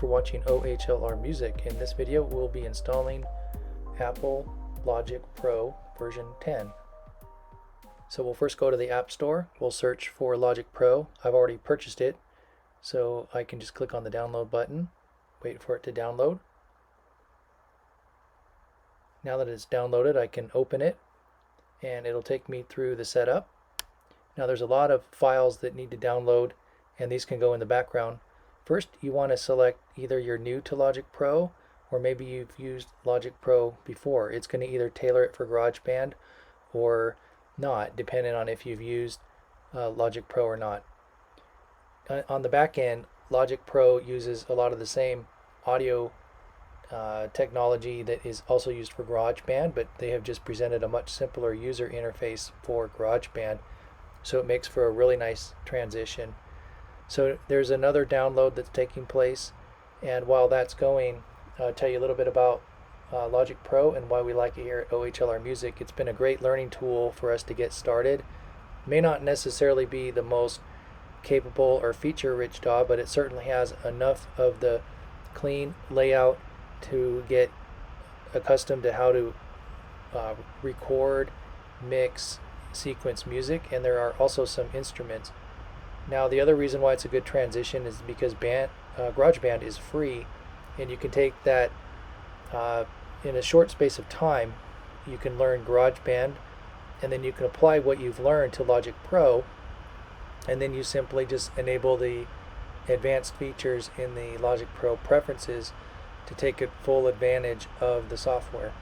for watching OHLR Music. In this video we'll be installing Apple Logic Pro version 10. So we'll first go to the App Store, we'll search for Logic Pro. I've already purchased it, so I can just click on the download button, wait for it to download. Now that it's downloaded, I can open it and it'll take me through the setup. Now there's a lot of files that need to download, and these can go in the background. First, you want to select either you're new to Logic Pro or maybe you've used Logic Pro before. It's going to either tailor it for GarageBand or not, depending on if you've used Logic Pro or not. On the back end, Logic Pro uses a lot of the same audio technology that is also used for GarageBand, but they have just presented a much simpler user interface for GarageBand, so it makes for a really nice transition. So there's another download that's taking place, and while that's going, I'll tell you a little bit about Logic Pro and why we like it here at OHLR Music. It's been a great learning tool for us to get started. May not necessarily be the most capable or feature-rich DAW, but it certainly has enough of the clean layout to get accustomed to how to record, mix, sequence music, and there are also some instruments. Now the other reason why it's a good transition is because GarageBand is free, and you can take that in a short space of time. You can learn GarageBand, and then you can apply what you've learned to Logic Pro, and then you simply just enable the advanced features in the Logic Pro preferences to take full advantage of the software.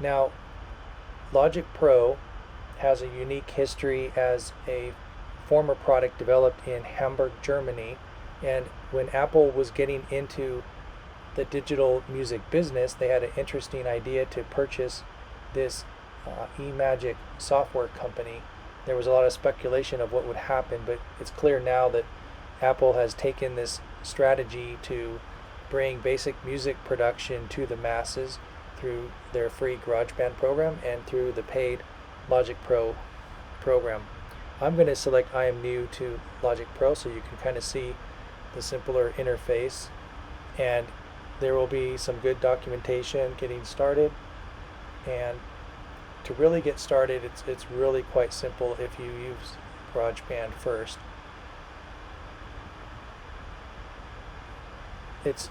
Now, Logic Pro has a unique history as a former product developed in Hamburg, Germany, and when Apple was getting into the digital music business, they had an interesting idea to purchase this eMagic software company. There was a lot of speculation of what would happen, but it's clear now that Apple has taken this strategy to bring basic music production to the masses through their free GarageBand program and through the paid Logic Pro program. I'm going to select I am new to Logic Pro so you can kind of see the simpler interface, and there will be some good documentation getting started. And to really get started, it's really quite simple if you use GarageBand first. It's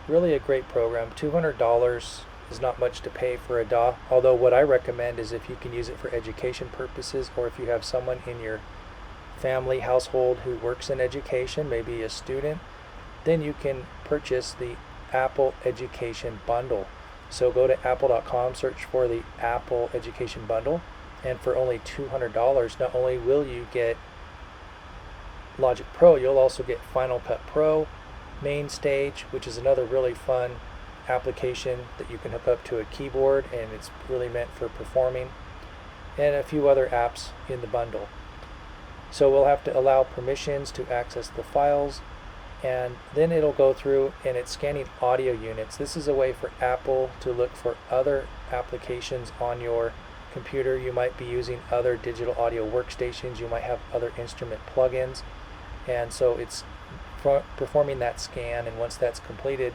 really a great program. $200 is not much to pay for a DAW, although what I recommend is if you can use it for education purposes, or if you have someone in your family household who works in education, maybe a student, then you can purchase the Apple Education Bundle. So go to apple.com, search for the Apple Education Bundle, and for only $200, not only will you get Logic Pro, you'll also get Final Cut Pro, Main Stage, which is another really fun application that you can hook up to a keyboard, and it's really meant for performing, and a few other apps in the bundle. So we'll have to allow permissions to access the files, and then it'll go through and it's scanning audio units. This is a way for Apple to look for other applications on your computer. You might be using other digital audio workstations, you might have other instrument plugins, and so it's performing that scan, and once that's completed,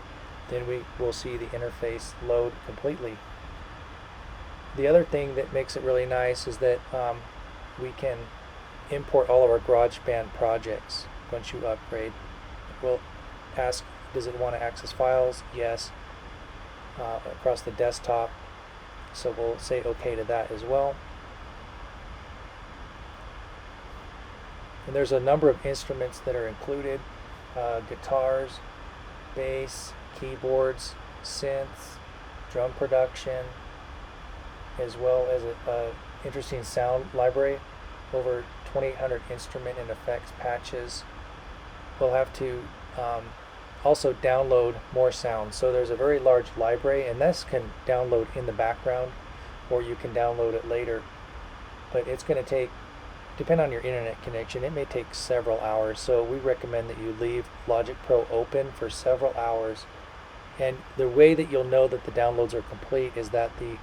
then we will see the interface load completely. The other thing that makes it really nice is that we can import all of our GarageBand projects once you upgrade. We'll ask, does it want to access files? Yes. Across the desktop. So we'll say OK to that as well. And there's a number of instruments that are included. Guitars, bass, keyboards, synths, drum production, as well as an interesting sound library, over 2,800 instrument and effects patches. We'll have to also download more sounds. So there's a very large library, and this can download in the background, or you can download it later. But it's going to take, depending on your internet connection, it may take several hours. So we recommend that you leave Logic Pro open for several hours. And the way that you'll know that the downloads are complete is that the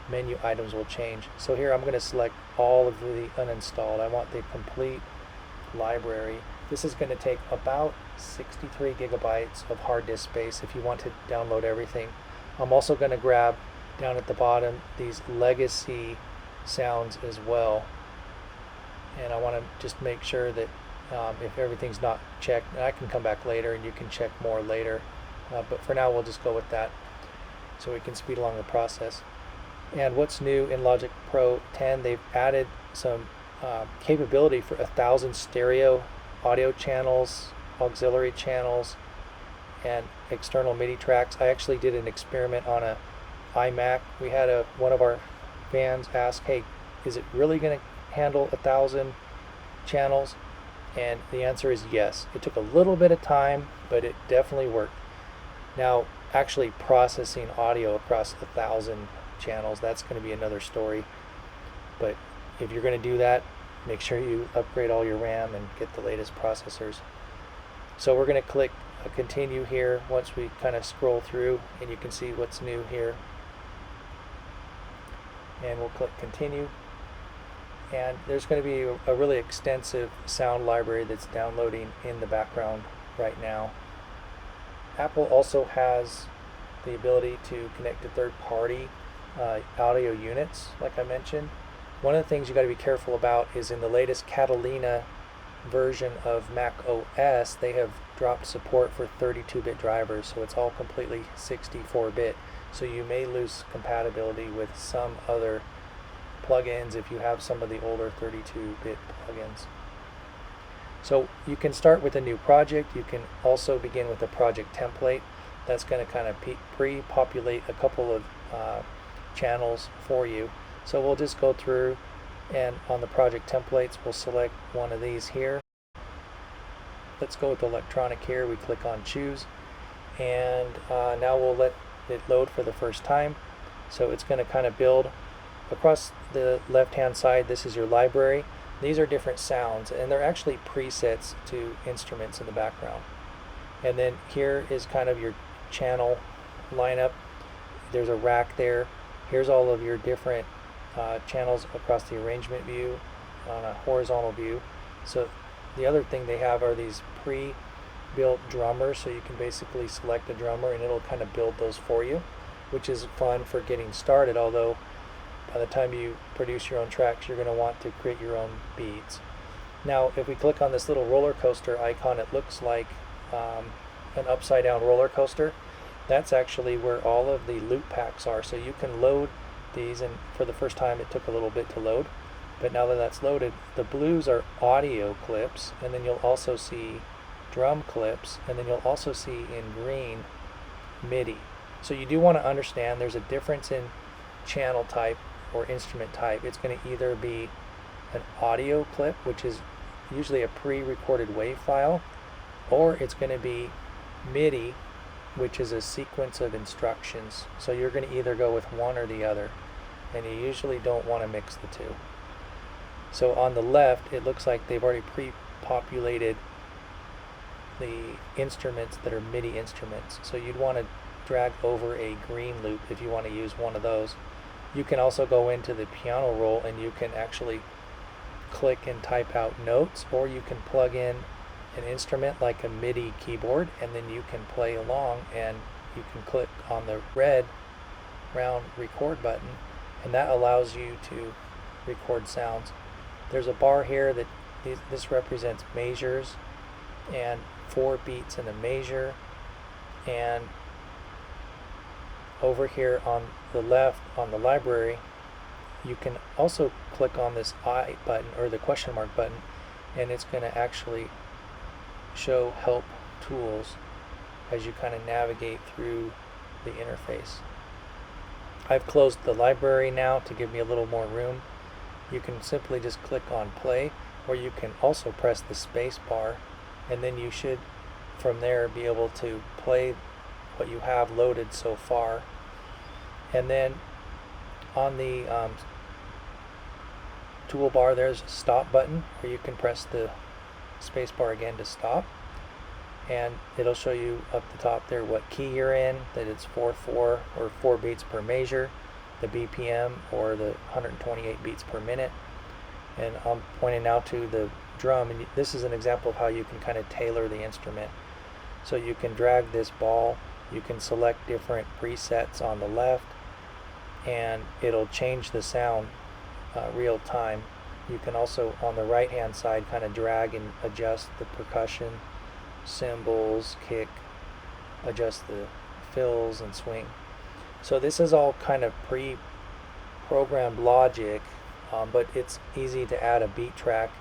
menu items will change. So here I'm going to select all of the uninstalled. I want the complete library. This is going to take about 63 gigabytes of hard disk space if you want to download everything. I'm also going to grab down at the bottom these legacy sounds as well, and I want to just make sure that if everything's not checked, and I can come back later and you can check more later, but for now we'll just go with that so we can speed along the process. And what's new in Logic Pro 10, they've added some capability for 1,000 stereo audio channels, auxiliary channels, and external MIDI tracks. I actually did an experiment on a iMac. We had one of our fans ask, hey, is it really going to handle 1,000 channels? And the answer is yes. It took a little bit of time, but it definitely worked. Now, actually processing audio across 1,000 channels, that's going to be another story. But if you're going to do that, make sure you upgrade all your RAM and get the latest processors. So we're going to click continue here once we kind of scroll through, and you can see what's new here. And we'll click continue. And there's going to be a really extensive sound library that's downloading in the background right now. Apple also has the ability to connect to third-party audio units, like I mentioned. One of the things you got to be careful about is in the latest Catalina version of Mac OS, they have dropped support for 32-bit drivers, so it's all completely 64-bit. So you may lose compatibility with some other plugins if you have some of the older 32-bit plugins. So you can start with a new project. You can also begin with a project template. That's going to kind of pre-populate a couple of channels for you. So we'll just go through, and on the project templates we'll select one of these here. Let's go with electronic here. We click on choose, and now we'll let it load for the first time. So it's going to kind of build. Across the left hand side, this is your library. These are different sounds, and they're actually presets to instruments in the background. And then here is kind of your channel lineup. There's a rack there. Here's all of your different channels across the arrangement view on a horizontal view. So the other thing they have are these pre-built drummers, so you can basically select a drummer and it'll kind of build those for you, which is fun for getting started, although by the time you produce your own tracks, you're going to want to create your own beats. Now, if we click on this little roller coaster icon, it looks like an upside down roller coaster. That's actually where all of the loop packs are. So you can load these, and for the first time it took a little bit to load, but now that that's loaded, the blues are audio clips, and then you'll also see drum clips, and then you'll also see in green MIDI. So you do want to understand there's a difference in channel type or instrument type. It's going to either be an audio clip, which is usually a pre-recorded WAV file, or it's going to be MIDI, which is a sequence of instructions. So you're going to either go with one or the other, and you usually don't want to mix the two. So on the left, it looks like they've already pre-populated the instruments that are MIDI instruments. So you'd want to drag over a green loop if you want to use one of those. You can also go into the piano roll and you can actually click and type out notes, or you can plug in an instrument like a MIDI keyboard, and then you can play along, and you can click on the red round record button, and that allows you to record sounds. There's a bar here that this represents measures, and 4 beats in a measure. And over here on the left on the library, you can also click on this I button, or the question mark button, and it's going to actually show help tools as you kind of navigate through the interface. I've closed the library now to give me a little more room. You can simply just click on play, or you can also press the space bar, and then you should from there be able to play what you have loaded so far. And then on the toolbar, there's a stop button where you can press the spacebar again to stop, and it'll show you up the top there what key you're in, that it's 4/4 or 4 beats per measure, the BPM or the 128 beats per minute. And I'm pointing now to the drum, and this is an example of how you can kind of tailor the instrument. So you can drag this ball, you can select different presets on the left, and it'll change the sound real time. You can also on the right hand side kind of drag and adjust the percussion, cymbals, kick, adjust the fills and swing. So this is all kind of pre-programmed logic, but it's easy to add a beat track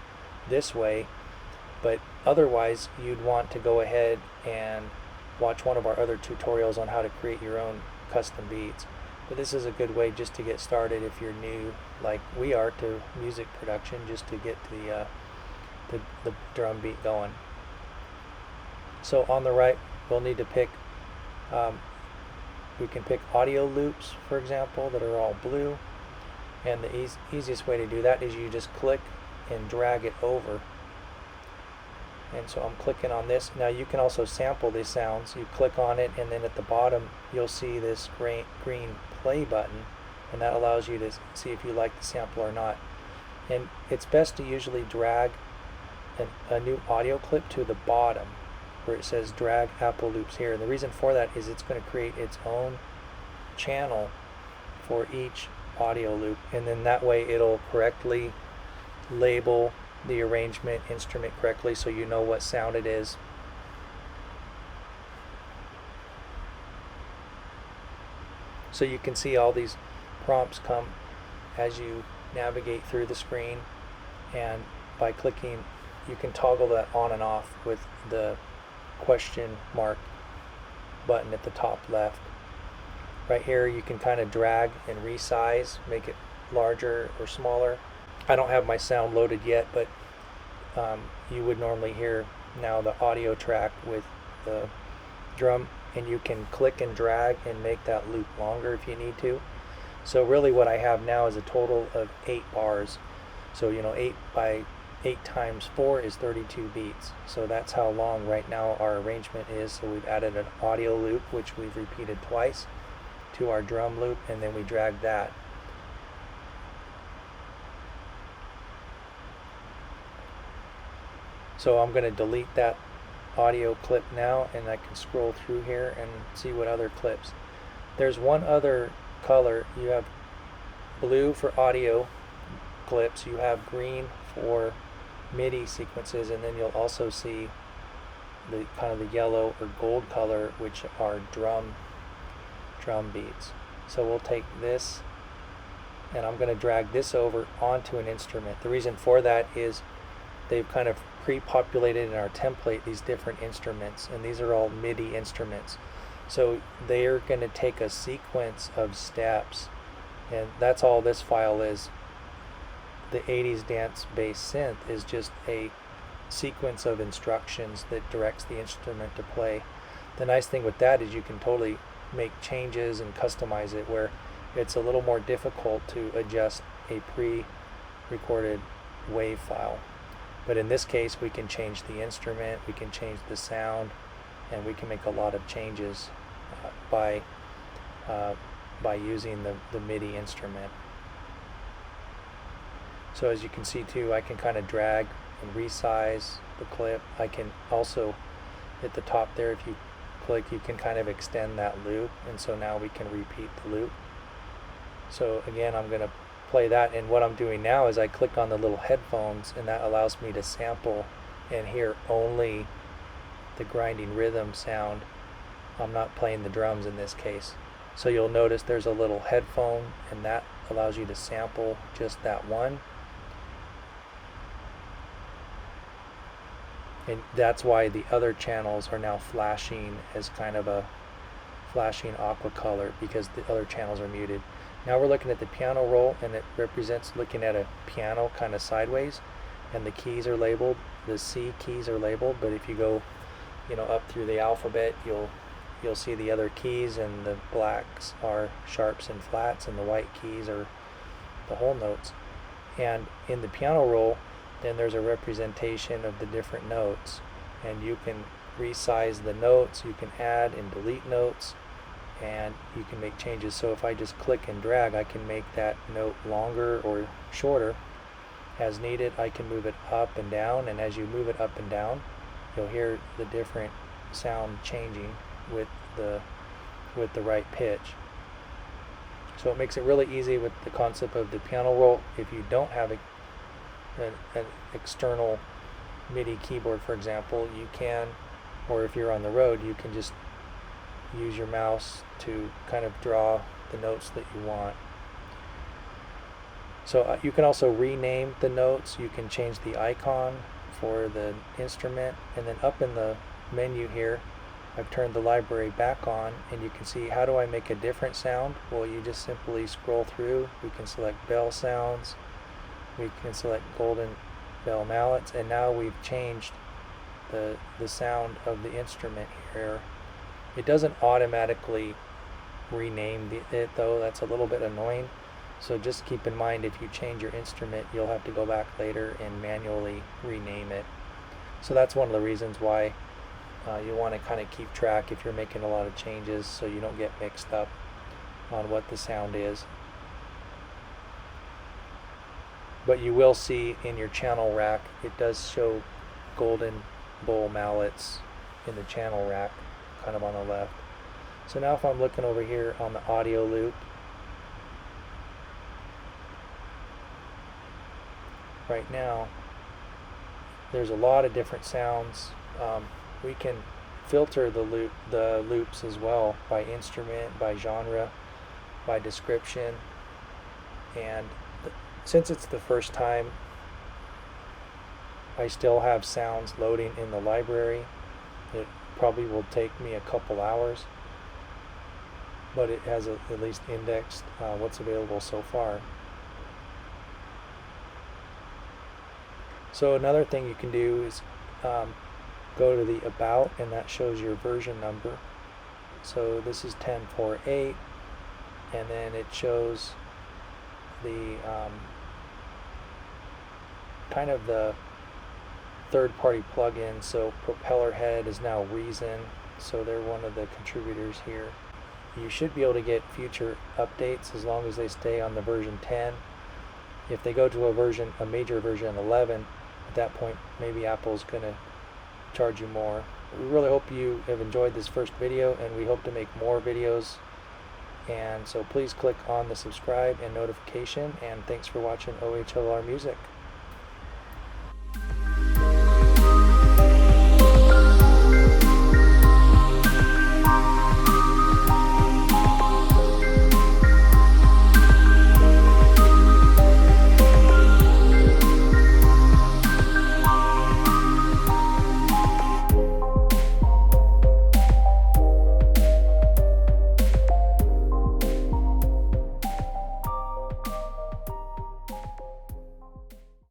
this way. But otherwise you'd want to go ahead and watch one of our other tutorials on how to create your own custom beats. But this is a good way just to get started if you're new, like we are, to music production, just to get the drum beat going. So on the right, we'll need to pick, we can pick audio loops, for example, that are all blue. And the easiest way to do that is you just click and drag it over. And so I'm clicking on this. Now you can also sample these sounds. You click on it, and then at the bottom you'll see this green play button, and that allows you to see if you like the sample or not. And it's best to usually drag a new audio clip to the bottom where it says drag Apple Loops here. And the reason for that is it's going to create its own channel for each audio loop, and then that way it'll correctly label the arrangement instrument correctly so you know what sound it is. So you can see all these prompts come as you navigate through the screen, and by clicking you can toggle that on and off with the question mark button at the top left. Right here you can kind of drag and resize, make it larger or smaller. I don't have my sound loaded yet, but you would normally hear now the audio track with the drum, and you can click and drag and make that loop longer if you need to. So really what I have now is a total of 8 bars. So 8 times 4 is 32 beats. So that's how long right now our arrangement is. So we've added an audio loop, which we've repeated twice, to our drum loop, and then we drag that. So I'm going to delete that audio clip now, and I can scroll through here and see what other clips. There's one other color. You have blue for audio clips, you have green for MIDI sequences, and then you'll also see the kind of the yellow or gold color, which are drum beats. So we'll take this, and I'm going to drag this over onto an instrument. The reason for that is they've kind of pre-populated in our template these different instruments, and these are all MIDI instruments. So they're going to take a sequence of steps, and that's all this file is. The 80s dance bass synth is just a sequence of instructions that directs the instrument to play. The nice thing with that is you can totally make changes and customize it, where it's a little more difficult to adjust a pre-recorded wave file. But in this case we can change the instrument, we can change the sound, and we can make a lot of changes by using the MIDI instrument. So as you can see too, I can kind of drag and resize the clip. I can also, at the top there, if you click, you can kind of extend that loop, and so now we can repeat the loop. So again, I'm going to play that, and what I'm doing now is I click on the little headphones, and that allows me to sample and hear only the grinding rhythm sound. I'm not playing the drums in this case. So you'll notice there's a little headphone, and that allows you to sample just that one. And that's why the other channels are now flashing as kind of a flashing aqua color, because the other channels are muted. Now we're looking at the piano roll, and it represents looking at a piano kind of sideways, and the keys are labeled. The C keys are labeled, but if you go up through the alphabet, you'll see the other keys, and the blacks are sharps and flats, and the white keys are the whole notes. And in the piano roll, then there's a representation of the different notes, and you can resize the notes, you can add and delete notes, and you can make changes. So if I just click and drag, I can make that note longer or shorter, as needed. I can move it up and down, and as you move it up and down, you'll hear the different sound changing with the right pitch. So it makes it really easy with the concept of the piano roll. If you don't have an external MIDI keyboard, for example, you can, or if you're on the road, you can just use your mouse to kind of draw the notes that you want. So you can also rename the notes. You can change the icon for the instrument, and then up in the menu here, I've turned the library back on, and you can see, how do I make a different sound? Well, you just simply scroll through. We can select bell sounds, we can select golden bell mallets, and now we've changed the sound of the instrument here. It doesn't automatically rename it though. That's a little bit annoying. So just keep in mind, if you change your instrument, you'll have to go back later and manually rename it. So that's one of the reasons why you want to kind of keep track if you're making a lot of changes, so you don't get mixed up on what the sound is. But you will see in your channel rack, it does show golden bowl mallets in the channel rack, kind of on the left. So now if I'm looking over here on the audio loop, right now there's a lot of different sounds. We can filter the loops as well, by instrument, by genre, by description, and since it's the first time, I still have sounds loading in the library. It probably will take me a couple hours, but it has at least indexed what's available so far. So another thing you can do is go to the About, and that shows your version number. So this is 10.4.8, and then it shows the kind of the third-party plugin. So Propellerhead is now Reason, so they're one of the contributors here. You should be able to get future updates as long as they stay on the version 10. If they go to a major version 11, at that point maybe Apple's going to charge you more. We really hope you have enjoyed this first video, and we hope to make more videos. And so please click on the subscribe and notification, and thanks for watching OHLR Music.